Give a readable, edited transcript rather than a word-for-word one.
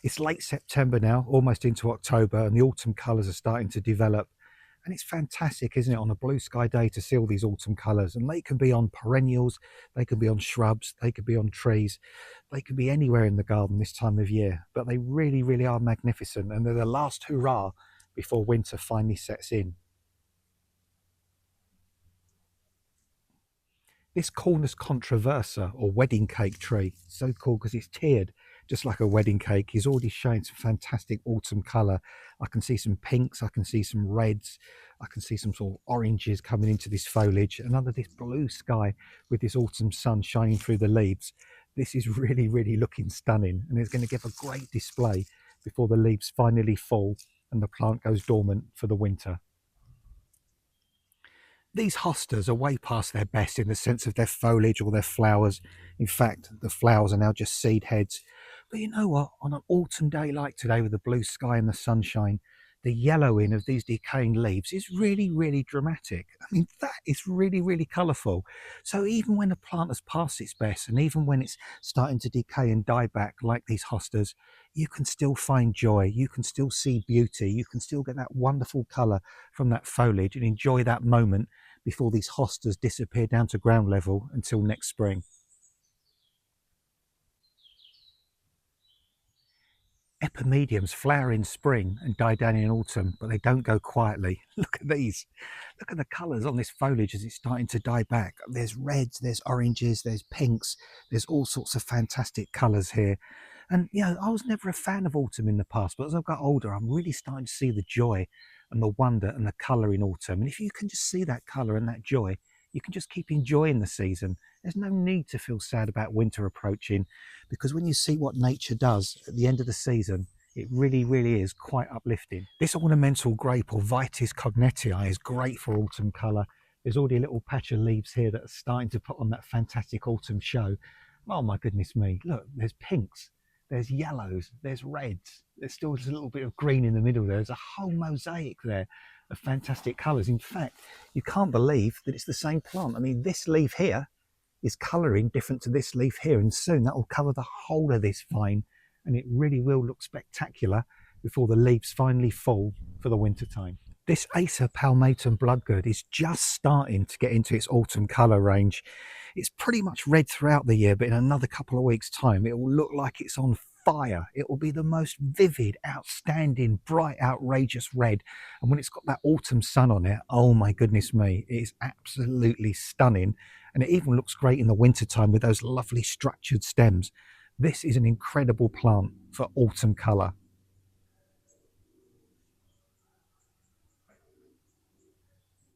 It's late September now, almost into October, and the autumn colours are starting to develop. And it's fantastic, isn't it, on a blue sky day to see all these autumn colours. And they can be on perennials, they can be on shrubs, they could be on trees, they can be anywhere in the garden this time of year. But they really, really are magnificent, and they're the last hurrah before winter finally sets in. This Cornus controversa, or wedding cake tree, so cool because it's tiered just like a wedding cake, is already showing some fantastic autumn colour. I can see some pinks, I can see some reds, I can see some sort of oranges coming into this foliage, and under this blue sky with this autumn sun shining through the leaves, this is really, really looking stunning, and it's going to give a great display before the leaves finally fall and the plant goes dormant for the winter. These hostas are way past their best in the sense of their foliage or their flowers. In fact, the flowers are now just seed heads. But you know what? On an autumn day like today with the blue sky and the sunshine, the yellowing of these decaying leaves is really, really dramatic. I mean, that is really, really colourful. So even when a plant has passed its best, and even when it's starting to decay and die back like these hostas, you can still find joy. You can still see beauty. You can still get that wonderful colour from that foliage and enjoy that moment before these hostas disappear down to ground level until next spring. Epimediums flower in spring and die down in autumn, but they don't go quietly. Look at these. Look at the colours on this foliage as it's starting to die back. There's reds, there's oranges, there's pinks, there's all sorts of fantastic colours here. And you know, I was never a fan of autumn in the past, but as I've got older, I'm really starting to see the joy and the wonder and the colour in autumn. And if you can just see that colour and that joy, you can just keep enjoying the season. There's no need to feel sad about winter approaching, because when you see what nature does at the end of the season, it really, really is quite uplifting. This ornamental grape, or Vitis cognetii, is great for autumn colour. There's already a little patch of leaves here that are starting to put on that fantastic autumn show. Oh my goodness me, look, there's pinks, there's yellows, there's reds, there's still just a little bit of green in the middle there. There's a whole mosaic there of fantastic colours. In fact, you can't believe that it's the same plant. I mean, this leaf here is colouring different to this leaf here, and soon that will cover the whole of this vine, and it really will look spectacular before the leaves finally fall for the winter time. This Acer palmatum bloodgood is just starting to get into its autumn colour range. It's pretty much red throughout the year, but in another couple of weeks' time it will look like it's on fire. It will be the most vivid, outstanding, bright, outrageous red. And when it's got that autumn sun on it, oh my goodness me, it is absolutely stunning. And it even looks great in the winter time with those lovely structured stems. This is an incredible plant for autumn colour.